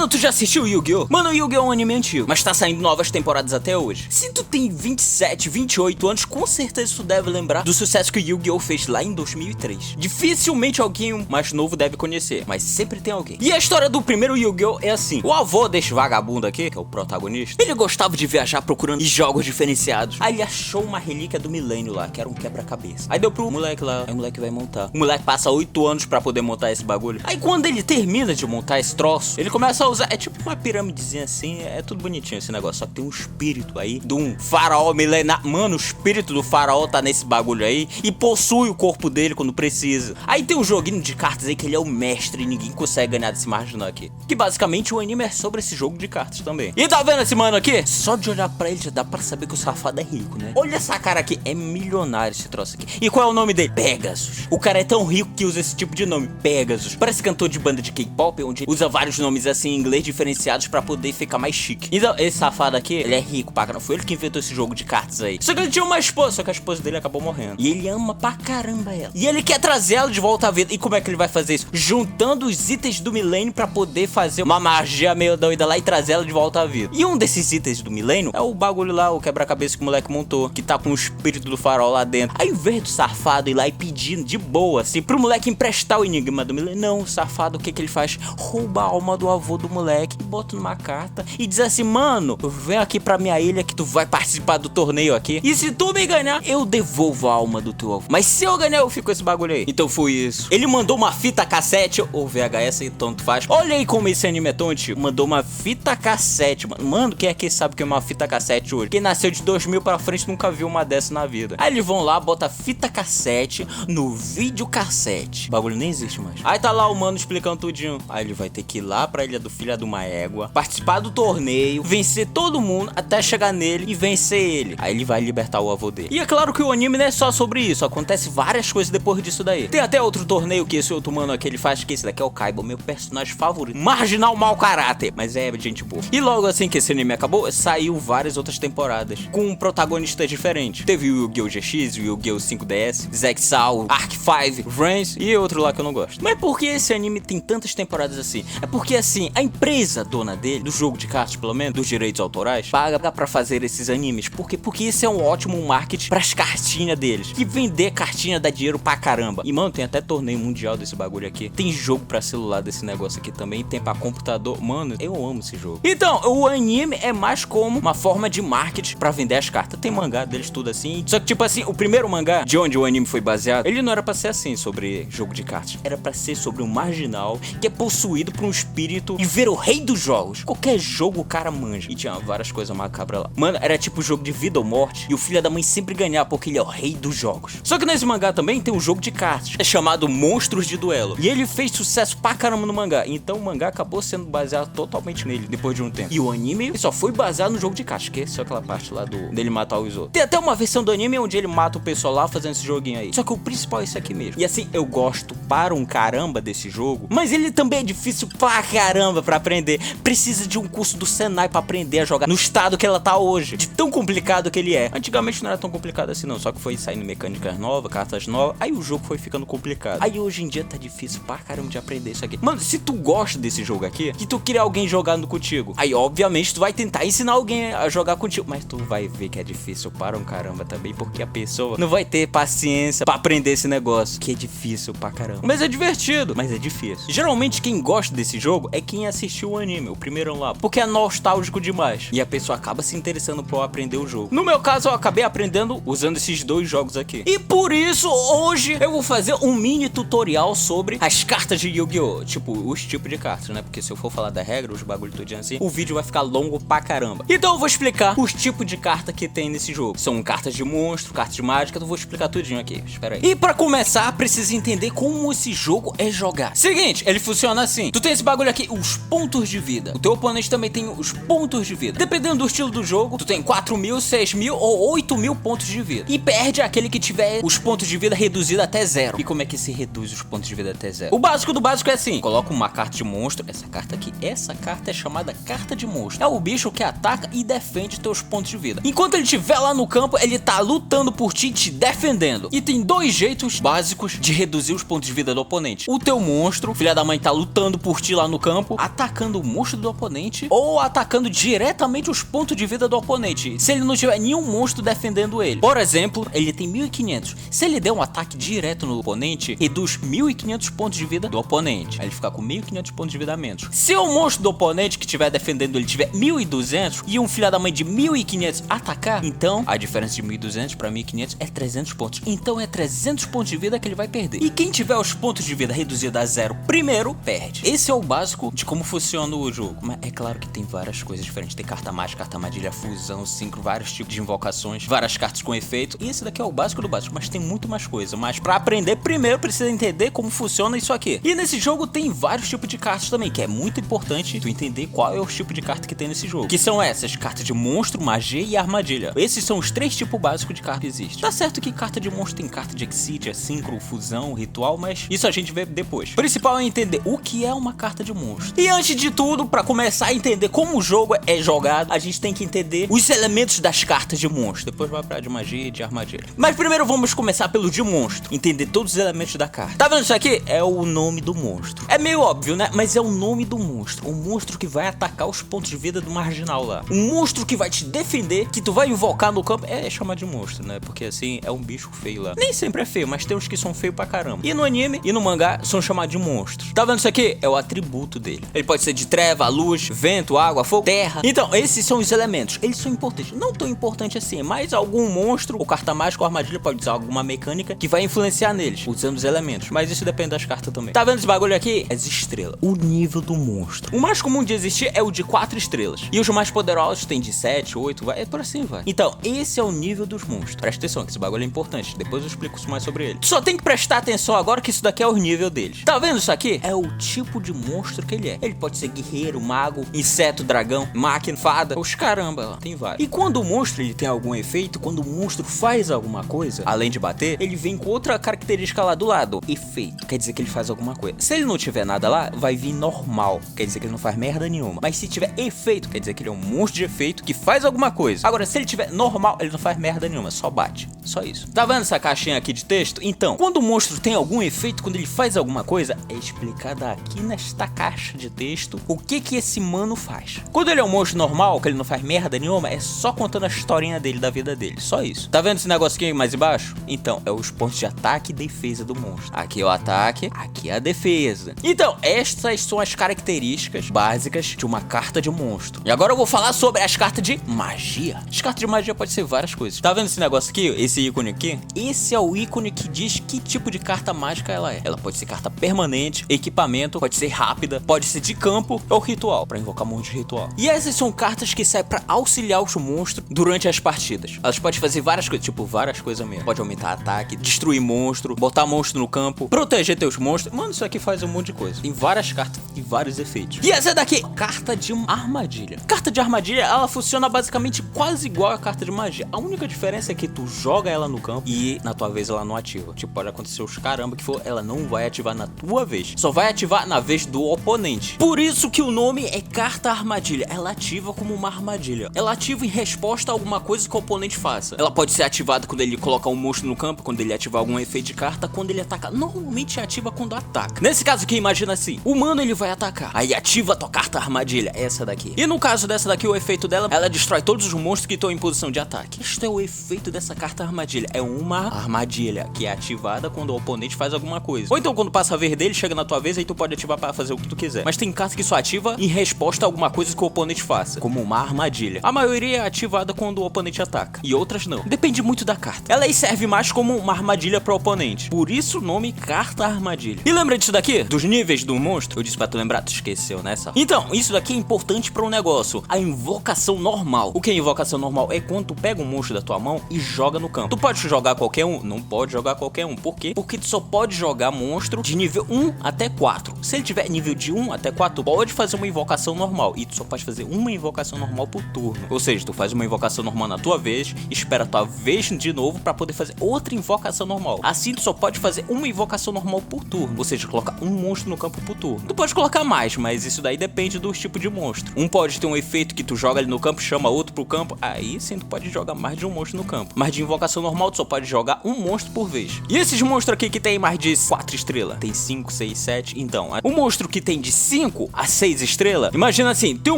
Mano, tu já assistiu Yu-Gi-Oh? Mano, Yu-Gi-Oh é um anime antigo, mas tá saindo novas temporadas até hoje. Se tu tem 27, 28 anos, com certeza tu deve lembrar do sucesso que o Yu-Gi-Oh fez lá em 2003. Dificilmente alguém mais novo deve conhecer, mas sempre tem alguém. E a história do primeiro Yu-Gi-Oh é assim: o avô deste vagabundo aqui, que é o protagonista, ele gostava de viajar procurando jogos diferenciados. Aí ele achou uma relíquia do milênio lá, que era um quebra-cabeça. Aí deu pro moleque lá, aí o moleque vai montar. O moleque passa 8 anos pra poder montar esse bagulho. Aí quando ele termina de montar esse troço, ele começa a usar, é tipo uma pirâmidezinha assim, é tudo bonitinho esse negócio, só que tem um espírito aí de um faraó milenar. Mano, o espírito do faraó tá nesse bagulho aí e possui o corpo dele quando precisa. Aí tem um joguinho de cartas aí que ele é o mestre e ninguém consegue ganhar desse marginal aqui. Que basicamente o anime é sobre esse jogo de cartas também. E tá vendo esse mano aqui? Só de olhar pra ele já dá pra saber que o safado é rico, né? Olha essa cara aqui, é milionário esse troço aqui. E qual é o nome dele? Pegasus. O cara é tão rico que usa esse tipo de nome, Pegasus. Parece cantor de banda de K-pop, onde usa vários nomes assim em inglês diferenciados pra poder ficar mais chique. Então, esse safado aqui, ele é rico pra caramba. Foi ele que inventou esse jogo de cartas aí. Só que ele tinha uma esposa, só que a esposa dele acabou morrendo. E ele ama pra caramba ela. E ele quer trazer ela de volta à vida. E como é que ele vai fazer isso? Juntando os itens do milênio pra poder fazer uma magia meio doida lá e trazer ela de volta à vida. E um desses itens do milênio é o bagulho lá, o quebra-cabeça que o moleque montou, que tá com o espírito do farol lá dentro. Aí, ao invés do safado ir lá e pedindo de boa, assim, pro moleque emprestar o enigma do milênio, não, o safado, o que que ele faz? Rouba a alma do avô do moleque, bota numa carta e diz assim: mano, vem aqui pra minha ilha que tu vai participar do torneio aqui, e se tu me ganhar, eu devolvo a alma do teu avô. Mas se eu ganhar, eu fico com esse bagulho aí. Então foi isso. Ele mandou uma fita cassete, ou VHS, e tanto faz. Olha aí como esse anime é tão antigo. Mandou uma fita cassete, mano, quem é que sabe que é uma fita cassete hoje? Quem nasceu de 2000 pra frente nunca viu uma dessa na vida. Aí eles vão lá, bota fita cassete no videocassete. O bagulho nem existe mais. Aí tá lá o mano explicando tudinho. Aí ele vai ter que ir lá pra ilha do filho de uma égua, participar do torneio, vencer todo mundo até chegar nele e vencer ele. Aí ele vai libertar o avô dele. E é claro que o anime não é só sobre isso, acontece várias coisas depois disso daí. Tem até outro torneio que esse outro mano aqui ele faz, que esse daqui é o Kaiba, meu personagem favorito. Marginal mau caráter, mas é gente boa. E logo assim que esse anime acabou, saiu várias outras temporadas com protagonistas diferentes. Teve o Yu-Gi-Oh! GX, o Yu-Gi-Oh! 5DS, Zexal, Arc 5, Vrans e outro lá que eu não gosto. Mas por que esse anime tem tantas temporadas assim? É porque assim, a empresa dona dele, do jogo de cartas pelo menos, dos direitos autorais, paga pra fazer esses animes. Por quê? Porque esse é um ótimo marketing pras cartinhas deles. E vender cartinha dá dinheiro pra caramba. E mano, tem até torneio mundial desse bagulho aqui. Tem jogo pra celular desse negócio aqui também. Tem pra computador. Mano, eu amo esse jogo. Então, o anime é mais como uma forma de marketing pra vender as cartas. Tem mangá deles tudo assim. Só que tipo assim, o primeiro mangá de onde o anime foi baseado, ele não era pra ser assim, sobre jogo de cartas. Era pra ser sobre um marginal que é possuído por um espírito e ver o rei dos jogos. Qualquer jogo o cara manja. E tinha várias coisas macabras lá. Mano, era tipo jogo de vida ou morte. E o filho da mãe sempre ganhar porque ele é o rei dos jogos. Só que nesse mangá também tem um jogo de cartas. É chamado Monstros de Duelo. E ele fez sucesso pra caramba no mangá. Então o mangá acabou sendo baseado totalmente nele depois de um tempo. E o anime só foi baseado no jogo de cartas. Que é só aquela parte lá dele matar os outros. Tem até uma versão do anime onde ele mata o pessoal lá fazendo esse joguinho aí. Só que o principal é esse aqui mesmo. E assim, eu gosto para um caramba desse jogo. Mas ele também é difícil pra caramba pra aprender. Precisa de um curso do Senai pra aprender a jogar no estado que ela tá hoje. De tão complicado que ele é. Antigamente não era tão complicado assim não. Só que foi saindo mecânicas novas, cartas novas. Aí o jogo foi ficando complicado. Aí hoje em dia tá difícil pra caramba de aprender isso aqui. Mano, se tu gosta desse jogo aqui, que tu queria alguém jogando contigo, aí obviamente tu vai tentar ensinar alguém a jogar contigo. Mas tu vai ver que é difícil para um caramba também. Porque a pessoa não vai ter paciência pra aprender esse negócio. Que é difícil pra caramba. Mas é divertido, mas é difícil. Geralmente quem gosta desse jogo é quem assistiu o anime, o primeiro lá. Porque é nostálgico demais. E a pessoa acaba se interessando por aprender o jogo. No meu caso, eu acabei aprendendo usando esses dois jogos aqui. E por isso, hoje, eu vou fazer um mini tutorial sobre as cartas de Yu-Gi-Oh! Tipo, os tipos de cartas, né? Porque se eu for falar da regra, os bagulho tudinho assim, o vídeo vai ficar longo pra caramba. Então eu vou explicar os tipos de carta que tem nesse jogo. São cartas de monstro, cartas de mágica, eu vou explicar tudinho aqui. Espera aí. E pra começar, precisa entender como esse jogo é jogar. Seguinte, ele funciona assim. Tu tem esse bagulho aqui, os pontos de vida. O teu oponente também tem os pontos de vida. Dependendo do estilo do jogo, tu tem 4.000, 6.000 ou 8.000 pontos de vida. E perde aquele que tiver os pontos de vida reduzidos até zero. E como é que se reduz os pontos de vida até zero? O básico do básico é assim. Coloca uma carta de monstro. Essa carta aqui, essa carta é chamada carta de monstro. É o bicho que ataca e defende teus pontos de vida. Enquanto ele estiver lá no campo, ele tá lutando por ti, te defendendo. E tem dois jeitos básicos de reduzir os pontos de vida do oponente. O teu monstro, filha da mãe, tá lutando por ti lá no campo, atacando o monstro do oponente ou atacando diretamente os pontos de vida do oponente, se ele não tiver nenhum monstro defendendo ele. Por exemplo, ele tem 1500. Se ele der um ataque direto no oponente, reduz 1500 pontos de vida do oponente. Aí ele fica com 1500 pontos de vida a menos. Se o monstro do oponente que estiver defendendo ele tiver 1200 e um filho da mãe de 1500 atacar, então a diferença de 1200 para 1500 é 300 pontos. Então é 300 pontos de vida que ele vai perder. E quem tiver os pontos de vida reduzidos a zero primeiro, perde. Esse é o básico de como funciona o jogo. Mas é claro que tem várias coisas diferentes. Tem carta mágica, carta armadilha, fusão, sincro, vários tipos de invocações, várias cartas com efeito. E esse daqui é o básico do básico, mas tem muito mais coisa. Mas pra aprender, primeiro precisa entender como funciona isso aqui. E nesse jogo tem vários tipos de cartas também, que é muito importante tu entender qual é o tipo de carta que tem nesse jogo. Que são essas, cartas de monstro, magia e armadilha. Esses são os 3 tipos básicos de carta que existem. Tá certo que carta de monstro tem carta de Exídia, sincro, fusão, ritual, mas isso a gente vê depois. O principal é entender o que é uma carta de monstro. E antes de tudo, pra começar a entender como o jogo é jogado, a gente tem que entender os elementos das cartas de monstro. Depois vai pra de magia e de armadilha. Mas primeiro vamos começar pelo de monstro. Entender todos os elementos da carta. Tá vendo isso aqui? É o nome do monstro. É meio óbvio, né? Mas é o nome do monstro. O monstro que vai atacar os pontos de vida do marginal lá. Um monstro que vai te defender, que tu vai invocar no campo, é chamar de monstro, né? Porque assim, é um bicho feio lá. Nem sempre é feio, mas tem uns que são feios pra caramba. E no anime e no mangá são chamados de monstros. Tá vendo isso aqui? É o atributo dele. Ele pode ser de treva, luz, vento, água, fogo, terra. Então, esses são os elementos. Eles são importantes. Não tão importantes assim, mas algum monstro, ou carta mágica ou armadilha pode usar alguma mecânica que vai influenciar neles, usando os elementos. Mas isso depende das cartas também. Tá vendo esse bagulho aqui? As estrelas. O nível do monstro. O mais comum de existir é o de 4 estrelas. E os mais poderosos tem de 7, 8, vai, por assim vai. Então, esse é o nível dos monstros. Presta atenção que esse bagulho é importante. Depois eu explico mais sobre ele. Tu só tem que prestar atenção agora que isso daqui é o nível deles. Tá vendo isso aqui? É o tipo de monstro que ele é. Ele pode ser guerreiro, mago, inseto, dragão, máquina, fada. Os caramba lá. Tem vários. E quando o monstro ele tem algum efeito, quando o monstro faz alguma coisa, além de bater, ele vem com outra característica lá do lado. Efeito. Quer dizer que ele faz alguma coisa. Se ele não tiver nada lá, vai vir normal. Quer dizer que ele não faz merda nenhuma. Mas se tiver efeito, quer dizer que ele é um monstro de efeito que faz alguma coisa. Agora, se ele tiver normal, ele não faz merda nenhuma. Só bate. Só isso. Tá vendo essa caixinha aqui de texto? Então, quando o monstro tem algum efeito, quando ele faz alguma coisa, é explicado aqui nesta caixa de texto o que esse mano faz. Quando ele é um monstro normal, que ele não faz merda nenhuma, é só contando a historinha dele, da vida dele. Só isso. Tá vendo esse negócio aqui mais embaixo? Então, é os pontos de ataque e defesa do monstro. Aqui é o ataque, aqui é a defesa. Então, estas são as características básicas de uma carta de monstro. E agora eu vou falar sobre as cartas de magia. As cartas de magia podem ser várias coisas. Tá vendo esse negócio aqui? Esse ícone aqui? Esse é o ícone que diz que tipo de carta mágica ela é. Ela pode ser carta permanente, equipamento, pode ser rápida, pode ser de campo ou ritual, pra invocar monte de ritual. E essas são cartas que servem pra auxiliar os monstros durante as partidas. Elas podem fazer várias coisas, tipo várias coisas mesmo. Pode aumentar ataque, destruir monstro, botar monstro no campo, proteger teus monstros. Mano, isso aqui faz um monte de coisa. Tem várias cartas e vários efeitos. E essa daqui, carta de armadilha. Carta de armadilha, ela funciona basicamente quase igual a carta de magia. A única diferença é que tu joga ela no campo e na tua vez ela não ativa. Tipo, pode acontecer os caramba que for, ela não vai ativar na tua vez. Só vai ativar na vez do oponente. Por isso que o nome é carta armadilha. Ela ativa como uma armadilha. Ela ativa em resposta a alguma coisa que o oponente faça. Ela pode ser ativada quando ele colocar um monstro no campo, quando ele ativar algum efeito de carta, quando ele ataca. Normalmente ativa quando ataca. Nesse caso aqui, imagina assim, o mano ele vai atacar. Aí ativa a tua carta armadilha, essa daqui. E no caso dessa daqui, o efeito dela, ela destrói todos os monstros que estão em posição de ataque. Este é o efeito dessa carta armadilha. É uma armadilha que é ativada quando o oponente faz alguma coisa. Ou então quando passa a vez dele, chega na tua vez, aí tu pode ativar para fazer o que tu quiser. Mas tem carta que só ativa em resposta a alguma coisa que o oponente faça, como uma armadilha. A maioria é ativada quando o oponente ataca, e outras não. Depende muito da carta. Ela aí serve mais como uma armadilha para o oponente. Por isso o nome carta armadilha. E lembra disso daqui? Dos níveis do monstro? Eu disse pra tu lembrar, tu esqueceu, né? Então, isso daqui é importante para um negócio. A invocação normal. O que é invocação normal? É quando tu pega um monstro da tua mão e joga no campo. Tu pode jogar qualquer um? Não pode jogar qualquer um. Por quê? Porque tu só pode jogar monstro de nível 1 até 4. Se ele tiver nível de 1 até 4, tu pode fazer uma invocação normal. E tu só pode fazer uma invocação normal por turno. Ou seja, tu faz uma invocação normal na tua vez, espera a tua vez de novo para poder fazer outra invocação normal. Assim tu só pode fazer uma invocação normal por turno. Ou seja, colocar um monstro no campo por turno. Tu pode colocar mais, mas isso daí depende do tipo de monstro. Um pode ter um efeito que tu joga ali no campo, chama outro pro campo. Aí sim tu pode jogar mais de um monstro no campo. Mas de invocação normal tu só pode jogar um monstro por vez. E esses monstros aqui que tem mais de 4 estrelas, tem 5, 6, 7. Então, o monstro que tem de 5 5 a 6 estrelas. Imagina assim, tem um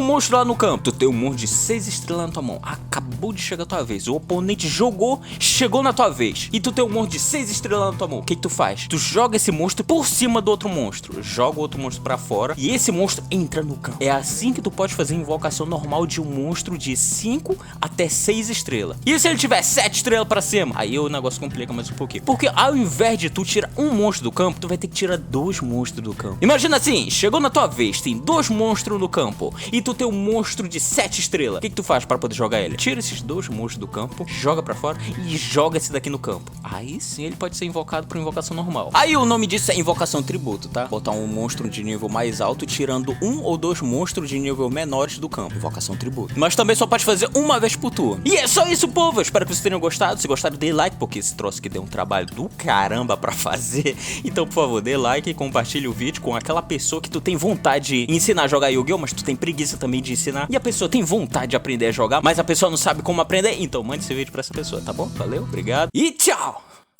monstro lá no campo, tu tem um monstro de 6 estrelas na tua mão. Acabou de chegar a tua vez, o oponente jogou, chegou na tua vez, e tu tem um monstro de 6 estrelas na tua mão. O que tu faz? Tu joga esse monstro por cima do outro monstro, joga o outro monstro pra fora, e esse monstro entra no campo. É assim que tu pode fazer a invocação normal de um monstro de 5 até 6 estrelas. E se ele tiver 7 estrelas pra cima? Aí o negócio complica mais um pouquinho. Porque ao invés de tu tirar um monstro do campo, tu vai ter que tirar 2 monstros do campo. Imagina assim, chegou na tua vez, tem 2 monstros no campo, e tu tem um monstro de 7 estrelas. O que tu faz pra poder jogar ele? Tira esses 2 monstros do campo, joga pra fora e joga esse daqui no campo. Aí sim ele pode ser invocado por invocação normal. Aí o nome disso é invocação tributo, tá? Botar um monstro de nível mais alto tirando 1 ou 2 monstros de nível menores do campo. Invocação tributo. Mas também só pode fazer uma vez por turno. E é só isso, povo. Eu espero que vocês tenham gostado. Se gostaram, dê like, porque esse troço aqui deu um trabalho do caramba pra fazer. Então, por favor, dê like e compartilhe o vídeo com aquela pessoa que tu tem vontade de ensinar a jogar Yu-Gi-Oh!, mas tu tem preguiça também de ensinar. E a pessoa tem vontade de aprender a jogar, mas a pessoa não sabe como aprender. Então mande esse vídeo pra essa pessoa, tá bom? Valeu, obrigado e tchau!